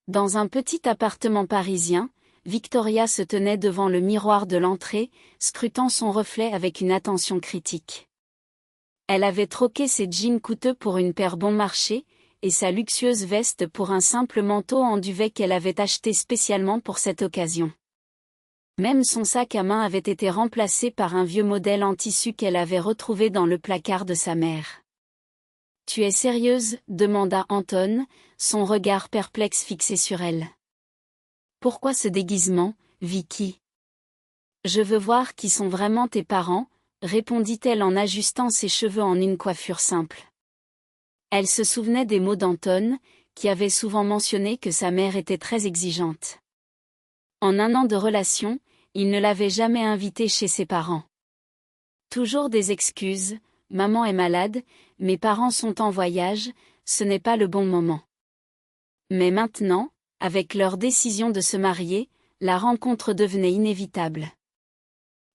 Dans un petit appartement parisien, Victoria se tenait devant le miroir de l'entrée, scrutant son reflet avec une attention critique. Elle avait troqué ses jeans coûteux pour une paire bon marché, et sa luxueuse veste pour un simple manteau en duvet qu'elle avait acheté spécialement pour cette occasion. Même son sac à main avait été remplacé par un vieux modèle en tissu qu'elle avait retrouvé dans le placard de sa mère. « Tu es sérieuse ?» demanda Anton, son regard perplexe fixé sur elle. « Pourquoi ce déguisement, Vicky ? Je veux voir qui sont vraiment tes parents, » répondit-elle en ajustant ses cheveux en une coiffure simple. Elle se souvenait des mots d'Anton, qui avait souvent mentionné que sa mère était très exigeante. En 1 an de relation, il ne l'avait jamais invitée chez ses parents. Toujours des excuses, maman est malade, mes parents sont en voyage, ce n'est pas le bon moment. Mais maintenant, avec leur décision de se marier, la rencontre devenait inévitable.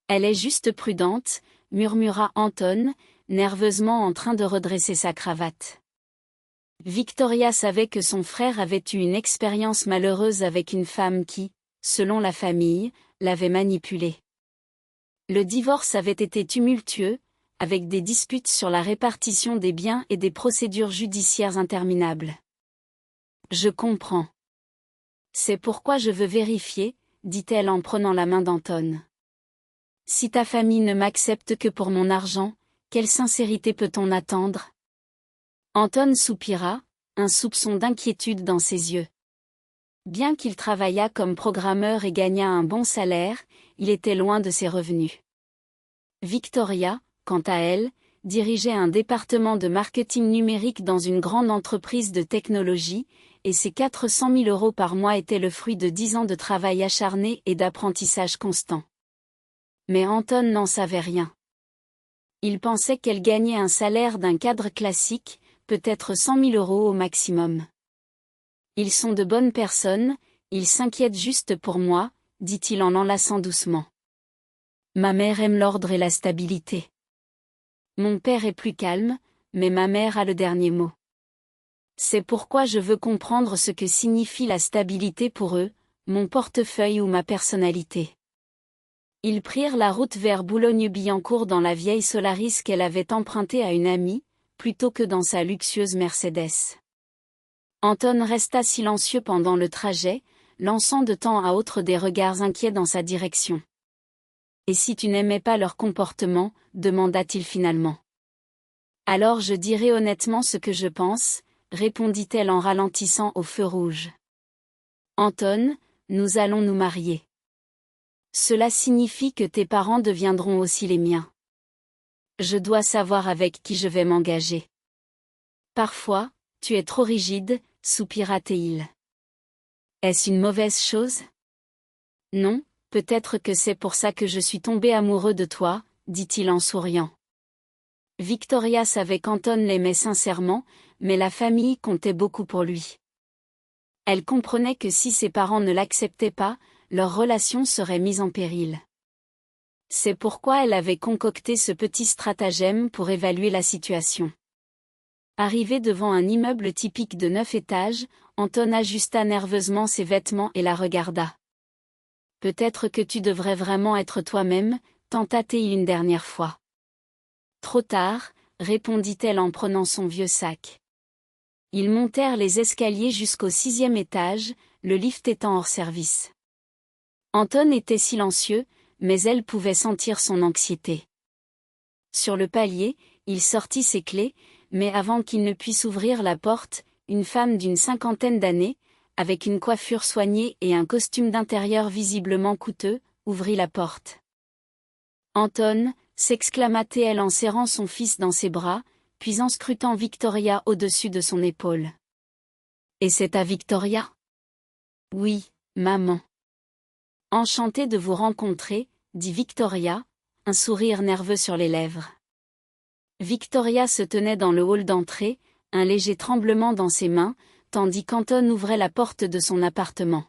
Elle est juste prudente, murmura Anton, nerveusement en train de redresser sa cravate. Victoria savait que son frère avait eu une expérience malheureuse avec une femme qui, selon la famille, l'avait manipulée. Le divorce avait été tumultueux, avec des disputes sur la répartition des biens et des procédures judiciaires interminables. Je comprends. C'est pourquoi je veux vérifier, dit-elle en prenant la main d'Anton. Si ta famille ne m'accepte que pour mon argent, quelle sincérité peut-on attendre ? Anton soupira, un soupçon d'inquiétude dans ses yeux. Bien qu'il travaillât comme programmeur et gagnât un bon salaire, il était loin de ses revenus. Victoria, quant à elle, dirigeait un département de marketing numérique dans une grande entreprise de technologie, et ses 400 000 € par mois étaient le fruit de 10 ans de travail acharné et d'apprentissage constant. Mais Anton n'en savait rien. Il pensait qu'elle gagnait un salaire d'un cadre classique, peut-être 100 000 € au maximum. Ils sont de bonnes personnes, ils s'inquiètent juste pour moi, dit-il en l'enlaçant doucement. Ma mère aime l'ordre et la stabilité. Mon père est plus calme, mais ma mère a le dernier mot. C'est pourquoi je veux comprendre ce que signifie la stabilité pour eux, mon portefeuille ou ma personnalité. Ils prirent la route vers Boulogne-Billancourt dans la vieille Solaris qu'elle avait empruntée à une amie, plutôt que dans sa luxueuse Mercedes. Anton resta silencieux pendant le trajet, lançant de temps à autre des regards inquiets dans sa direction. « Et si tu n'aimais pas leur comportement ?» demanda-t-il finalement. « Alors je dirai honnêtement ce que je pense », répondit-elle en ralentissant au feu rouge. « Anton, nous allons nous marier. Cela signifie que tes parents deviendront aussi les miens. Je dois savoir avec qui je vais m'engager. Parfois, tu es trop rigide, soupira-t-il. Est-ce une mauvaise chose ? Non, peut-être que c'est pour ça que je suis tombé amoureux de toi, dit-il en souriant. Victoria savait qu'Anton l'aimait sincèrement, mais la famille comptait beaucoup pour lui. Elle comprenait que si ses parents ne l'acceptaient pas, leur relation serait mise en péril. C'est pourquoi elle avait concocté ce petit stratagème pour évaluer la situation. Arrivé devant un immeuble typique de 9 étages, Anton ajusta nerveusement ses vêtements et la regarda. « Peut-être que tu devrais vraiment être toi-même, » tenta-t-il une dernière fois. « Trop tard, » répondit-elle en prenant son vieux sac. Ils montèrent les escaliers jusqu'au 6e étage, le lift étant hors service. Anton était silencieux, mais elle pouvait sentir son anxiété. Sur le palier, il sortit ses clés, mais avant qu'il ne puisse ouvrir la porte, une femme d'une 50aine d'années, avec une coiffure soignée et un costume d'intérieur visiblement coûteux, ouvrit la porte. « Anton !» s'exclama-t-elle en serrant son fils dans ses bras, puis en scrutant Victoria au-dessus de son épaule. « Et c'est à Victoria ? » ?»« Oui, maman. »« Enchantée de vous rencontrer, » dit Victoria, un sourire nerveux sur les lèvres. Victoria se tenait dans le hall d'entrée, un léger tremblement dans ses mains, tandis qu'Anton ouvrait la porte de son appartement.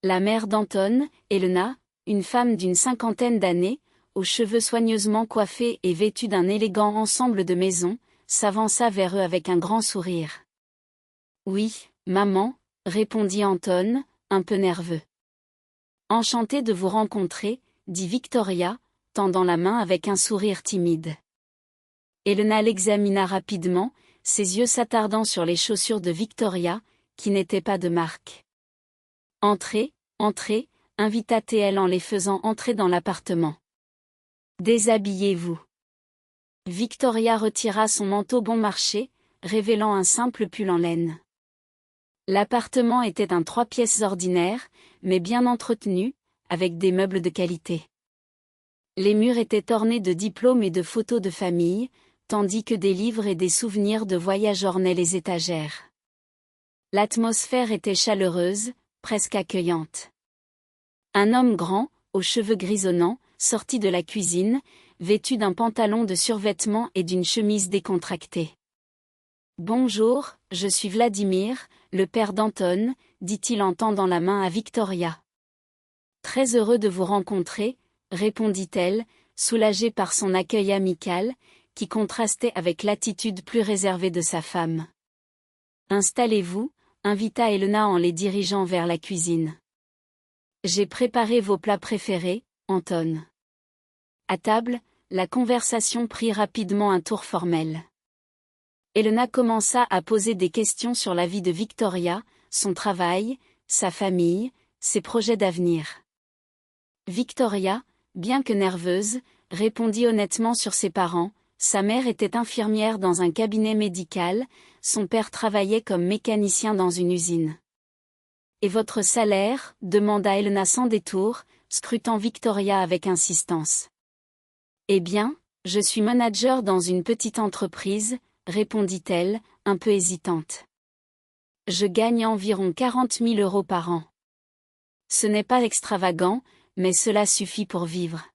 La mère d'Anton, Elena, une femme d'une 50aine d'années, aux cheveux soigneusement coiffés et vêtue d'un élégant ensemble de maison, s'avança vers eux avec un grand sourire. « Oui, maman, répondit Anton, un peu nerveux. Enchanté de vous rencontrer, dit Victoria, tendant la main avec un sourire timide. Elena l'examina rapidement, ses yeux s'attardant sur les chaussures de Victoria, qui n'étaient pas de marque. Entrez, entrez, invita-t-elle en les faisant entrer dans l'appartement. Déshabillez-vous. Victoria retira son manteau bon marché, révélant un simple pull en laine. L'appartement était un 3 pièces ordinaire, mais bien entretenu, avec des meubles de qualité. Les murs étaient ornés de diplômes et de photos de famille, tandis que des livres et des souvenirs de voyage ornaient les étagères. L'atmosphère était chaleureuse, presque accueillante. Un homme grand, aux cheveux grisonnants, sortit de la cuisine, vêtu d'un pantalon de survêtement et d'une chemise décontractée. « Bonjour, je suis Vladimir, le père d'Anton, » dit-il en tendant la main à Victoria. « Très heureux de vous rencontrer, » répondit-elle, soulagée par son accueil amical, qui contrastait avec l'attitude plus réservée de sa femme. « Installez-vous, » invita Elena en les dirigeant vers la cuisine. « J'ai préparé vos plats préférés, Anton. » À table, la conversation prit rapidement un tour formel. Elena commença à poser des questions sur la vie de Victoria, son travail, sa famille, ses projets d'avenir. Victoria, bien que nerveuse, répondit honnêtement sur ses parents. Sa mère était infirmière dans un cabinet médical, son père travaillait comme mécanicien dans une usine. « Et votre salaire » demanda Elena sans détour, scrutant Victoria avec insistance. « Eh bien, je suis manager dans une petite entreprise, » répondit-elle, un peu hésitante. « Je gagne environ 40 000 € par an. Ce n'est pas extravagant, mais cela suffit pour vivre. »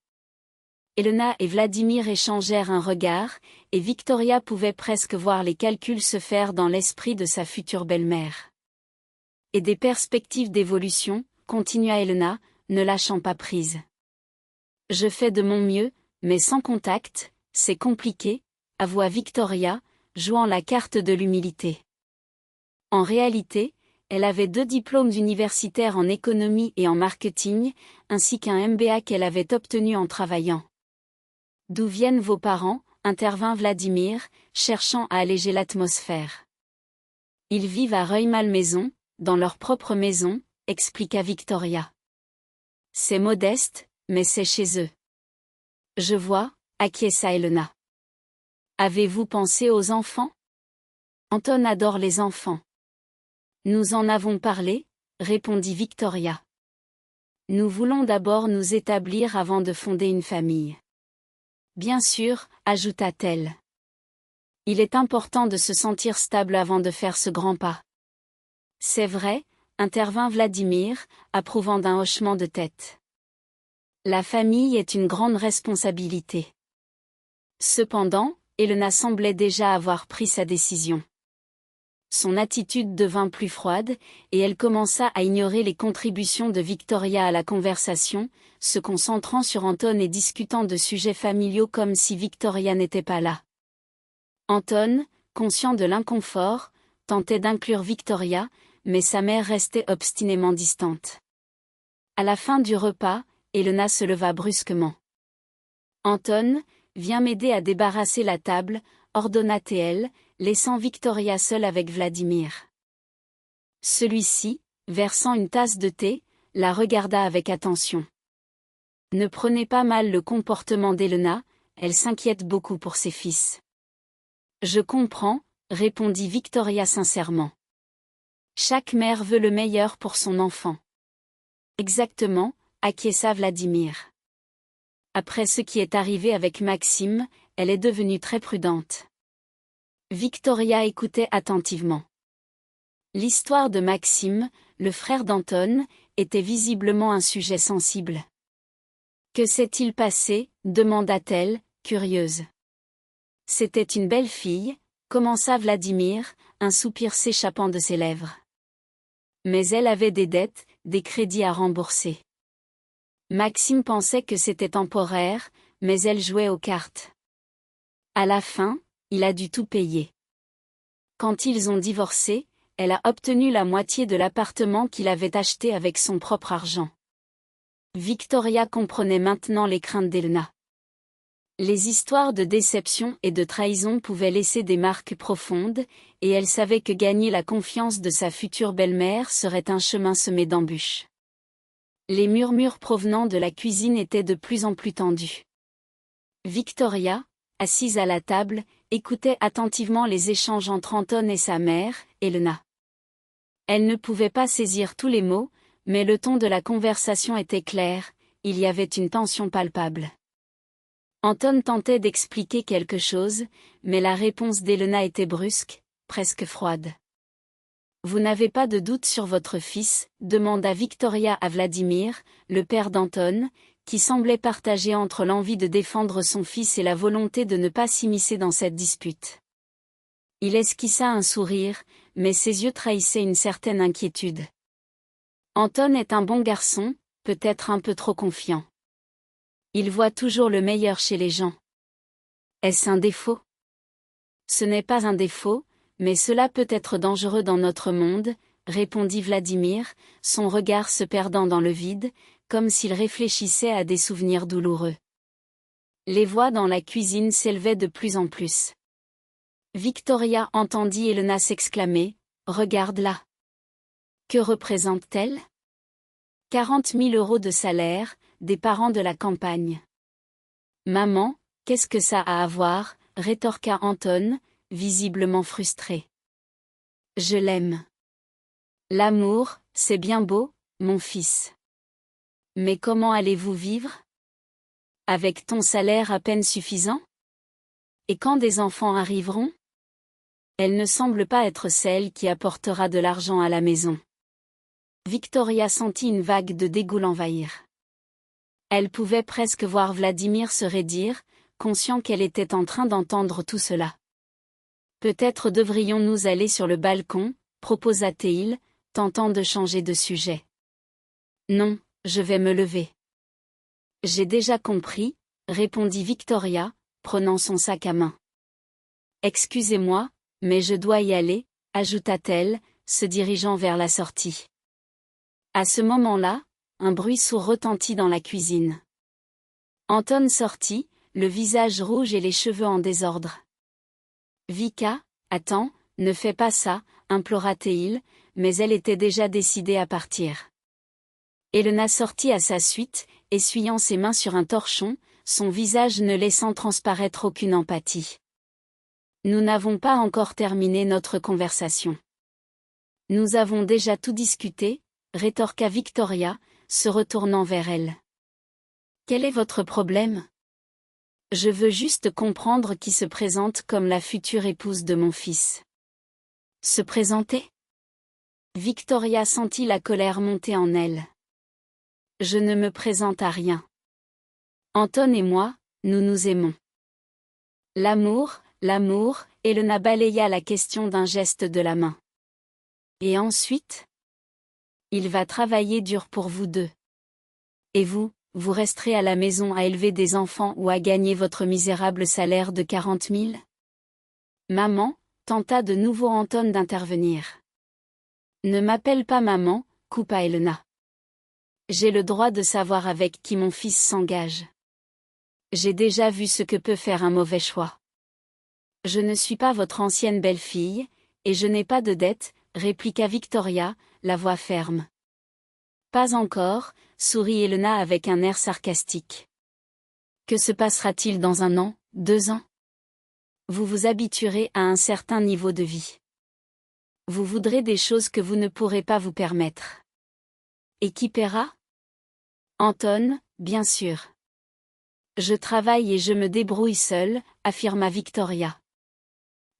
Elena et Vladimir échangèrent un regard, et Victoria pouvait presque voir les calculs se faire dans l'esprit de sa future belle-mère. « Et des perspectives d'évolution, » continua Elena, ne lâchant pas prise. « Je fais de mon mieux, mais sans contact, c'est compliqué, » avoua Victoria, jouant la carte de l'humilité. En réalité, elle avait 2 diplômes universitaires en économie et en marketing, ainsi qu'un MBA qu'elle avait obtenu en travaillant. « D'où viennent vos parents » intervint Vladimir, cherchant à alléger l'atmosphère. « Ils vivent à Rueil-Malmaison, dans leur propre maison, » expliqua Victoria. « C'est modeste, mais c'est chez eux. »« Je vois » acquiesça Elena. « Avez-vous pensé aux enfants ? Anton adore les enfants. »« Nous en avons parlé, » répondit Victoria. « Nous voulons d'abord nous établir avant de fonder une famille. »« Bien sûr, » ajouta-t-elle. « Il est important de se sentir stable avant de faire ce grand pas. »« C'est vrai, » intervint Vladimir, approuvant d'un hochement de tête. « La famille est une grande responsabilité. » Cependant, Elena semblait déjà avoir pris sa décision. Son attitude devint plus froide, et elle commença à ignorer les contributions de Victoria à la conversation, se concentrant sur Anton et discutant de sujets familiaux comme si Victoria n'était pas là. Anton, conscient de l'inconfort, tentait d'inclure Victoria, mais sa mère restait obstinément distante. À la fin du repas, Elena se leva brusquement. « Anton, viens m'aider à débarrasser la table » ordonna-t-elle, laissant Victoria seule avec Vladimir. Celui-ci, versant une tasse de thé, la regarda avec attention. Ne prenez pas mal le comportement d'Elena, elle s'inquiète beaucoup pour ses fils. Je comprends, répondit Victoria sincèrement. Chaque mère veut le meilleur pour son enfant. Exactement, acquiesça Vladimir. Après ce qui est arrivé avec Maxime, elle est devenue très prudente. Victoria écoutait attentivement. L'histoire de Maxime, le frère d'Anton, était visiblement un sujet sensible. Que s'est-il passé ? demanda-t-elle, curieuse. C'était une belle fille, commença Vladimir, un soupir s'échappant de ses lèvres. Mais elle avait des dettes, des crédits à rembourser. Maxime pensait que c'était temporaire, mais elle jouait aux cartes. À la fin, il a dû tout payer. Quand ils ont divorcé, elle a obtenu la moitié de l'appartement qu'il avait acheté avec son propre argent. Victoria comprenait maintenant les craintes d'Elena. Les histoires de déception et de trahison pouvaient laisser des marques profondes, et elle savait que gagner la confiance de sa future belle-mère serait un chemin semé d'embûches. Les murmures provenant de la cuisine étaient de plus en plus tendus. Victoria, assise à la table, écoutait attentivement les échanges entre Anton et sa mère, Elena. Elle ne pouvait pas saisir tous les mots, mais le ton de la conversation était clair, il y avait une tension palpable. Anton tentait d'expliquer quelque chose, mais la réponse d'Elena était brusque, presque froide. « Vous n'avez pas de doute sur votre fils ?» demanda Victoria à Vladimir, le père d'Anton, qui semblait partager entre l'envie de défendre son fils et la volonté de ne pas s'immiscer dans cette dispute. Il esquissa un sourire, mais ses yeux trahissaient une certaine inquiétude. Anton est un bon garçon, peut-être un peu trop confiant. Il voit toujours le meilleur chez les gens. Est-ce un défaut? Ce n'est pas un défaut, mais cela peut être dangereux dans notre monde, répondit Vladimir, son regard se perdant dans le vide, comme s'il réfléchissait à des souvenirs douloureux. Les voix dans la cuisine s'élevaient de plus en plus. Victoria entendit Elena s'exclamer, « Regarde là !» Que représente-t-elle? 40 000 € de salaire, des parents de la campagne. Maman, qu'est-ce que ça a à voir? Rétorqua Anton, visiblement frustré. Je l'aime. L'amour, c'est bien beau, mon fils. Mais comment allez-vous vivre? Avec ton salaire à peine suffisant? Et quand des enfants arriveront? Elle ne semble pas être celle qui apportera de l'argent à la maison. Victoria sentit une vague de dégoût l'envahir. Elle pouvait presque voir Vladimir se raidir, conscient qu'elle était en train d'entendre tout cela. Peut-être devrions-nous aller sur le balcon, proposa-t-il, tentant de changer de sujet. Non, je vais me lever. J'ai déjà compris, répondit Victoria, prenant son sac à main. Excusez-moi, mais je dois y aller, ajouta-t-elle, se dirigeant vers la sortie. À ce moment-là, un bruit sourd retentit dans la cuisine. Anton sortit, le visage rouge et les cheveux en désordre. Vika, attends, ne fais pas ça, implora-t-il, mais elle était déjà décidée à partir. Elena sortit à sa suite, essuyant ses mains sur un torchon, son visage ne laissant transparaître aucune empathie. Nous n'avons pas encore terminé notre conversation. Nous avons déjà tout discuté, rétorqua Victoria, se retournant vers elle. Quel est votre problème? Je veux juste comprendre qui se présente comme la future épouse de mon fils. Se présenter? Victoria sentit la colère monter en elle. Je ne me présente à rien. Anton et moi, nous nous aimons. L'amour, Elena balaya la question d'un geste de la main. Et ensuite? Il va travailler dur pour vous deux. Et vous resterez à la maison à élever des enfants ou à gagner votre misérable salaire de 40 000? Maman, tenta de nouveau Anton d'intervenir. Ne m'appelle pas maman, coupa Elena. J'ai le droit de savoir avec qui mon fils s'engage. J'ai déjà vu ce que peut faire un mauvais choix. Je ne suis pas votre ancienne belle-fille, et je n'ai pas de dette, répliqua Victoria, la voix ferme. Pas encore, sourit Elena avec un air sarcastique. Que se passera-t-il dans 1 an, 2 ans? Vous vous habituerez à un certain niveau de vie. Vous voudrez des choses que vous ne pourrez pas vous permettre. Et qui paiera? Anton, bien sûr. Je travaille et je me débrouille seule, affirma Victoria.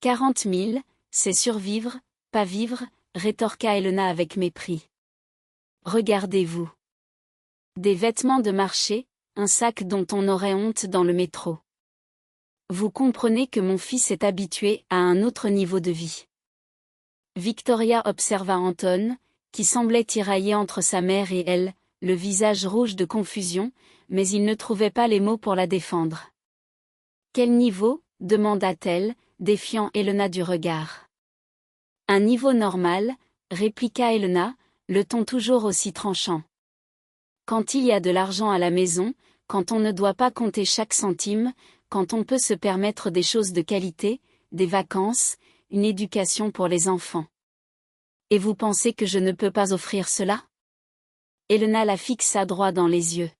40 000, c'est survivre, pas vivre, rétorqua Elena avec mépris. Regardez-vous. Des vêtements de marché, un sac dont on aurait honte dans le métro. Vous comprenez que mon fils est habitué à un autre niveau de vie. Victoria observa Anton, qui semblait tiraillé entre sa mère et elle, le visage rouge de confusion, mais il ne trouvait pas les mots pour la défendre. Quel niveau? Demanda-t-elle, défiant Elena du regard. Un niveau normal, répliqua Elena, le ton toujours aussi tranchant. Quand il y a de l'argent à la maison, quand on ne doit pas compter chaque centime, quand on peut se permettre des choses de qualité, des vacances, une éducation pour les enfants. Et vous pensez que je ne peux pas offrir cela? Elena la fixa droit dans les yeux.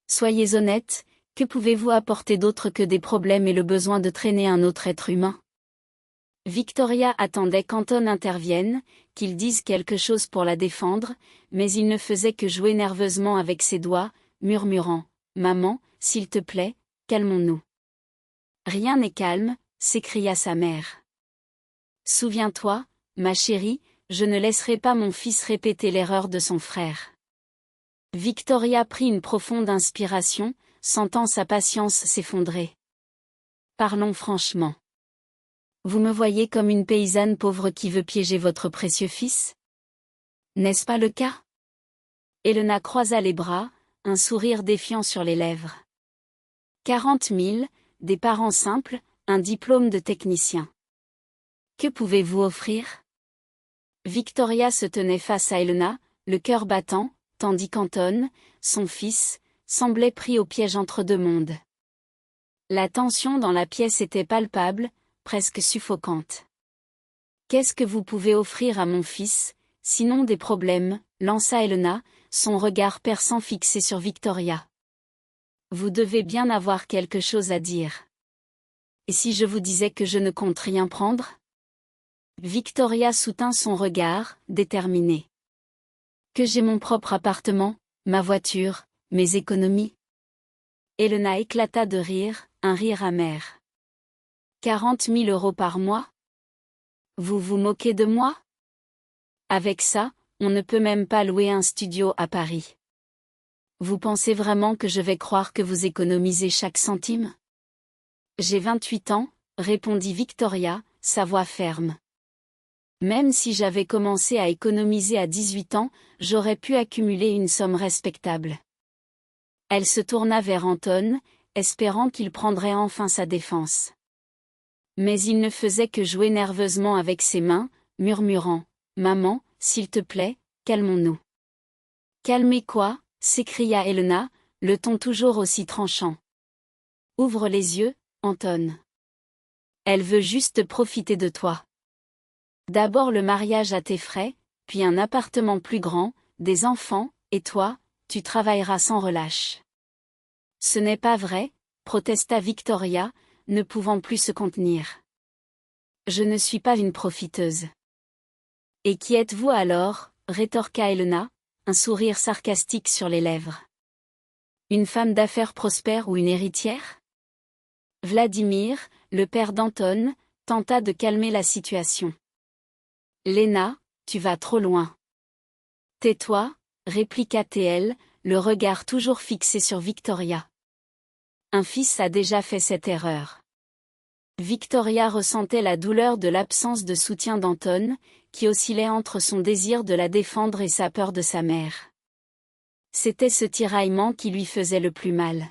Soyez honnête, que pouvez-vous apporter d'autre que des problèmes et le besoin de traîner un autre être humain? Victoria attendait qu'Anton intervienne, qu'il dise quelque chose pour la défendre, mais il ne faisait que jouer nerveusement avec ses doigts, murmurant « Maman, s'il te plaît, calmons-nous. » Rien n'est calme, s'écria sa mère. Souviens-toi, ma chérie, je ne laisserai pas mon fils répéter l'erreur de son frère. Victoria prit une profonde inspiration, sentant sa patience s'effondrer. Parlons franchement. Vous me voyez comme une paysanne pauvre qui veut piéger votre précieux fils? N'est-ce pas le cas? Elena croisa les bras, un sourire défiant sur les lèvres. 40 000, des parents simples, un diplôme de technicien. Que pouvez-vous offrir? Victoria se tenait face à Elena, le cœur battant, tandis qu'Anton, son fils, semblait pris au piège entre deux mondes. La tension dans la pièce était palpable, presque suffocante. Qu'est-ce que vous pouvez offrir à mon fils, sinon des problèmes, lança Elena, son regard perçant fixé sur Victoria. Vous devez bien avoir quelque chose à dire. Et si je vous disais que je ne compte rien prendre? Victoria soutint son regard, déterminée. Que j'ai mon propre appartement, ma voiture, mes économies. Elena éclata de rire, un rire amer. 40 000 € par mois? Vous vous moquez de moi? Avec ça, on ne peut même pas louer un studio à Paris. Vous pensez vraiment que je vais croire que vous économisez chaque centime? J'ai 28 ans, répondit Victoria, sa voix ferme. Même si j'avais commencé à économiser à 18 ans, j'aurais pu accumuler une somme respectable. Elle se tourna vers Anton, espérant qu'il prendrait enfin sa défense. Mais il ne faisait que jouer nerveusement avec ses mains, murmurant « Maman, s'il te plaît, calmons-nous. » Calmez quoi? S'écria Elena, le ton toujours aussi tranchant. Ouvre les yeux, Anton. Elle veut juste profiter de toi. D'abord le mariage à tes frais, puis un appartement plus grand, des enfants, et toi, tu travailleras sans relâche. Ce n'est pas vrai, protesta Victoria, ne pouvant plus se contenir. Je ne suis pas une profiteuse. Et qui êtes-vous alors? Rétorqua Elena, un sourire sarcastique sur les lèvres. Une femme d'affaires prospère ou une héritière? Vladimir, le père d'Anton, tenta de calmer la situation. Léna, tu vas trop loin. Tais-toi, répliqua TL, le regard toujours fixé sur Victoria. Un fils a déjà fait cette erreur. Victoria ressentait la douleur de l'absence de soutien d'Anton, qui oscillait entre son désir de la défendre et sa peur de sa mère. C'était ce tiraillement qui lui faisait le plus mal.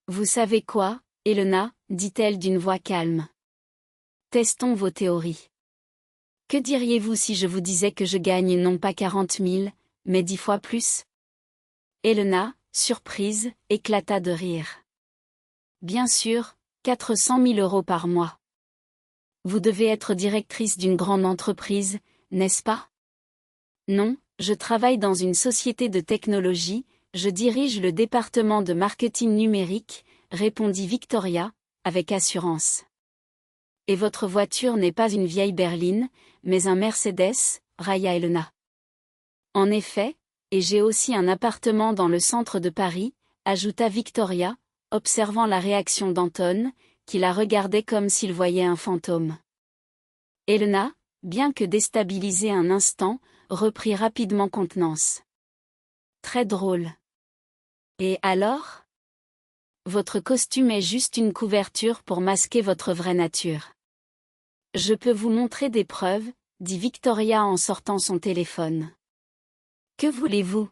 Vous savez quoi, Elena, dit-elle d'une voix calme. Testons vos théories. Que diriez-vous si je vous disais que je gagne non pas 40 000, mais 10 fois plus? Elena, surprise, éclata de rire. Bien sûr, 400 000 € par mois. Vous devez être directrice d'une grande entreprise, n'est-ce pas? Non, je travaille dans une société de technologie, je dirige le département de marketing numérique, répondit Victoria, avec assurance. Et votre voiture n'est pas une vieille berline, mais un Mercedes, railla Elena. En effet, et j'ai aussi un appartement dans le centre de Paris, ajouta Victoria, observant la réaction d'Anton, qui la regardait comme s'il voyait un fantôme. Elena, bien que déstabilisée un instant, reprit rapidement contenance. Très drôle. Et alors? Votre costume est juste une couverture pour masquer votre vraie nature. Je peux vous montrer des preuves, dit Victoria en sortant son téléphone. Que voulez-vous?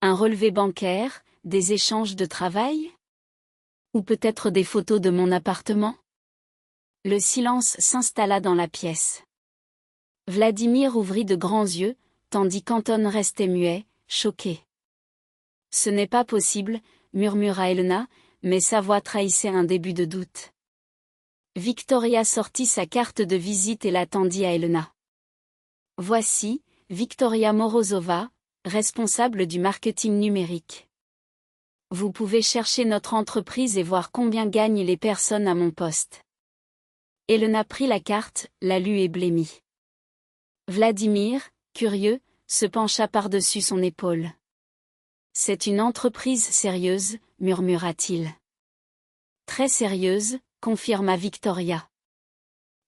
Un relevé bancaire, des échanges de travail? Ou peut-être des photos de mon appartement? Le silence s'installa dans la pièce. Vladimir ouvrit de grands yeux, tandis qu'Anton restait muet, choqué. Ce n'est pas possible, murmura Elena, mais sa voix trahissait un début de doute. Victoria sortit sa carte de visite et la tendit à Elena. Voici, Victoria Morozova, responsable du marketing numérique. Vous pouvez chercher notre entreprise et voir combien gagnent les personnes à mon poste. Elena prit la carte, la lut et blêmit. Vladimir, curieux, se pencha par-dessus son épaule. C'est une entreprise sérieuse, murmura-t-il. Très sérieuse, confirma Victoria.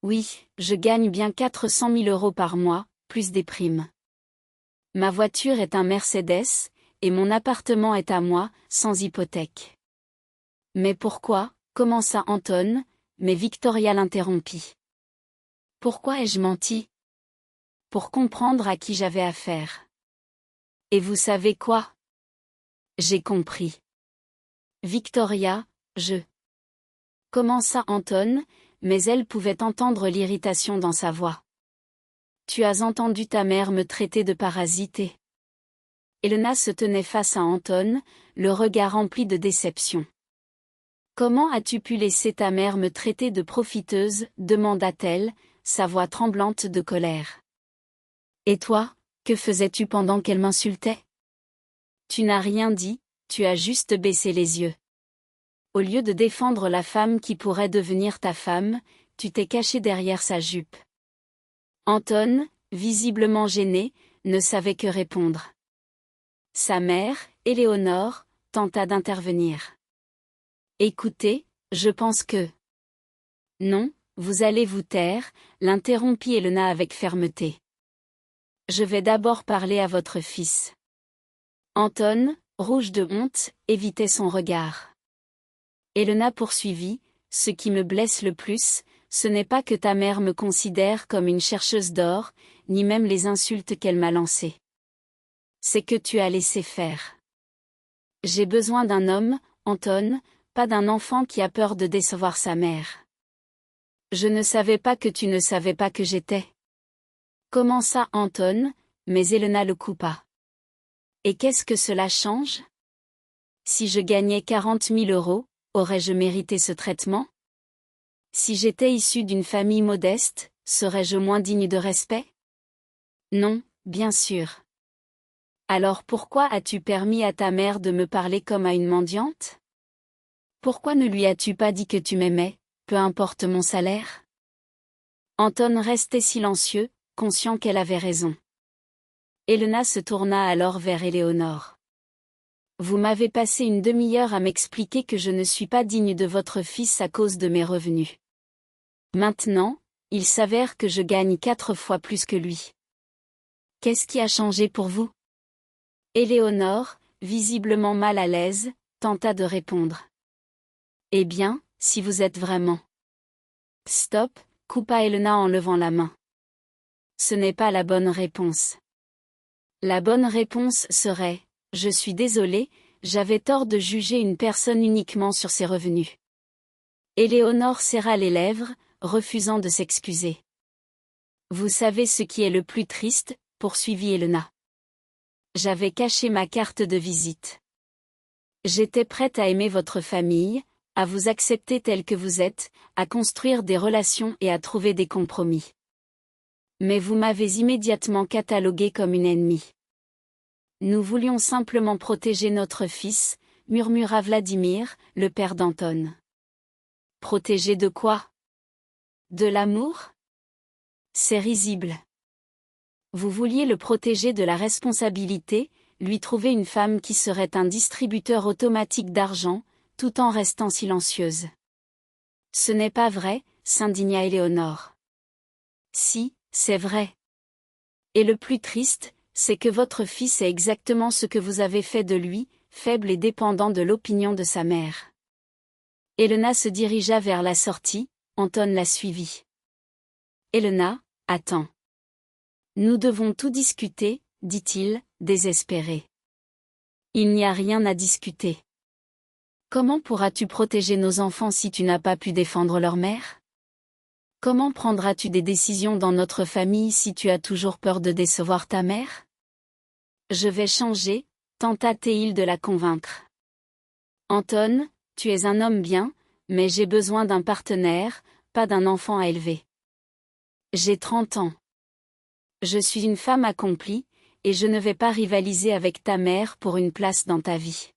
Oui, je gagne bien 400 000 € par mois, plus des primes. Ma voiture est un Mercedes, et mon appartement est à moi, sans hypothèque. Mais pourquoi, commença Anton, mais Victoria l'interrompit. Pourquoi ai-je menti? Pour comprendre à qui j'avais affaire. Et vous savez quoi? J'ai compris. Victoria, je... Commença Anton, mais elle pouvait entendre l'irritation dans sa voix. Tu as entendu ta mère me traiter de parasité. Elena se tenait face à Anton, le regard rempli de déception. Comment as-tu pu laisser ta mère me traiter de profiteuse, demanda-t-elle, sa voix tremblante de colère. Et toi, que faisais-tu pendant qu'elle m'insultait? Tu n'as rien dit, tu as juste baissé les yeux. Au lieu de défendre la femme qui pourrait devenir ta femme, tu t'es caché derrière sa jupe. Anton, visiblement gêné, ne savait que répondre. Sa mère, Éléonore, tenta d'intervenir. Écoutez, je pense que... Non, vous allez vous taire, l'interrompit Elena avec fermeté. Je vais d'abord parler à votre fils. Anton, rouge de honte, évitait son regard. Elena poursuivit, ce qui me blesse le plus, ce n'est pas que ta mère me considère comme une chercheuse d'or, ni même les insultes qu'elle m'a lancées. C'est que tu as laissé faire. J'ai besoin d'un homme, Anton, pas d'un enfant qui a peur de décevoir sa mère. Je ne savais pas que tu ne savais pas que j'étais. Commença Anton, mais Elena le coupa. Et qu'est-ce que cela change? Si je gagnais 40 000 €, aurais-je mérité ce traitement? Si j'étais issue d'une famille modeste, serais-je moins digne de respect? Non, bien sûr. Alors pourquoi as-tu permis à ta mère de me parler comme à une mendiante? Pourquoi ne lui as-tu pas dit que tu m'aimais, peu importe mon salaire? Anton restait silencieux, conscient qu'elle avait raison. Elena se tourna alors vers Éléonore. Vous m'avez passé une demi-heure à m'expliquer que je ne suis pas digne de votre fils à cause de mes revenus. Maintenant, il s'avère que je gagne 4 fois plus que lui. Qu'est-ce qui a changé pour vous? Éléonore, visiblement mal à l'aise, tenta de répondre. Eh bien, si vous êtes vraiment... Stop, coupa Elena en levant la main. Ce n'est pas la bonne réponse. La bonne réponse serait... Je suis désolée, j'avais tort de juger une personne uniquement sur ses revenus. Éléonore serra les lèvres, refusant de s'excuser. Vous savez ce qui est le plus triste, poursuivit Elena. J'avais caché ma carte de visite. J'étais prête à aimer votre famille, à vous accepter tel que vous êtes, à construire des relations et à trouver des compromis. Mais vous m'avez immédiatement cataloguée comme une ennemie. Nous voulions simplement protéger notre fils, murmura Vladimir, le père d'Anton. Protéger de quoi? De l'amour? C'est risible. Vous vouliez le protéger de la responsabilité, lui trouver une femme qui serait un distributeur automatique d'argent, tout en restant silencieuse. Ce n'est pas vrai, s'indigna Éléonore. Si, c'est vrai. Et le plus triste, c'est que votre fils est exactement ce que vous avez fait de lui, faible et dépendant de l'opinion de sa mère. Elena se dirigea vers la sortie, Anton la suivit. Elena, attends. Nous devons tout discuter, dit-il, désespéré. Il n'y a rien à discuter. Comment pourras-tu protéger nos enfants si tu n'as pas pu défendre leur mère? Comment prendras-tu des décisions dans notre famille si tu as toujours peur de décevoir ta mère? Je vais changer, tenta Théil de la convaincre. Anton, tu es un homme bien, mais j'ai besoin d'un partenaire, pas d'un enfant à élever. J'ai 30 ans. Je suis une femme accomplie, et je ne vais pas rivaliser avec ta mère pour une place dans ta vie.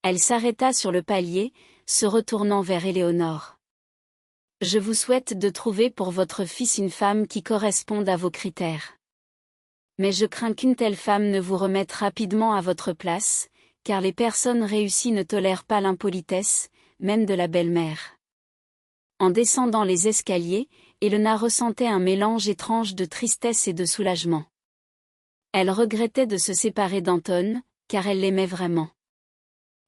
Elle s'arrêta sur le palier, se retournant vers Éléonore. Je vous souhaite de trouver pour votre fils une femme qui corresponde à vos critères. Mais je crains qu'une telle femme ne vous remette rapidement à votre place, car les personnes réussies ne tolèrent pas l'impolitesse, même de la belle-mère. En descendant les escaliers, Elena ressentait un mélange étrange de tristesse et de soulagement. Elle regrettait de se séparer d'Anton, car elle l'aimait vraiment.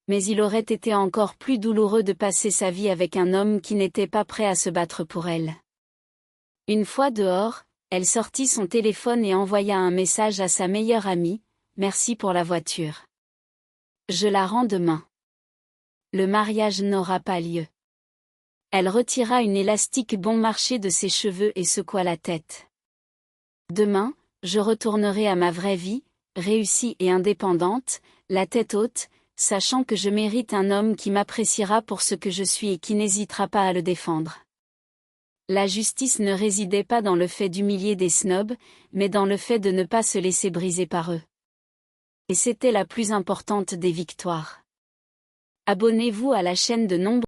Mais il aurait été encore plus douloureux de passer sa vie avec un homme qui n'était pas prêt à se battre pour elle. Une fois dehors, elle sortit son téléphone et envoya un message à sa meilleure amie, « Merci pour la voiture. Je la rends demain. » Le mariage n'aura pas lieu. Elle retira une élastique bon marché de ses cheveux et secoua la tête. Demain, je retournerai à ma vraie vie, réussie et indépendante, la tête haute, sachant que je mérite un homme qui m'appréciera pour ce que je suis et qui n'hésitera pas à le défendre. La justice ne résidait pas dans le fait d'humilier des snobs, mais dans le fait de ne pas se laisser briser par eux. Et c'était la plus importante des victoires. Abonnez-vous à la chaîne de nombreux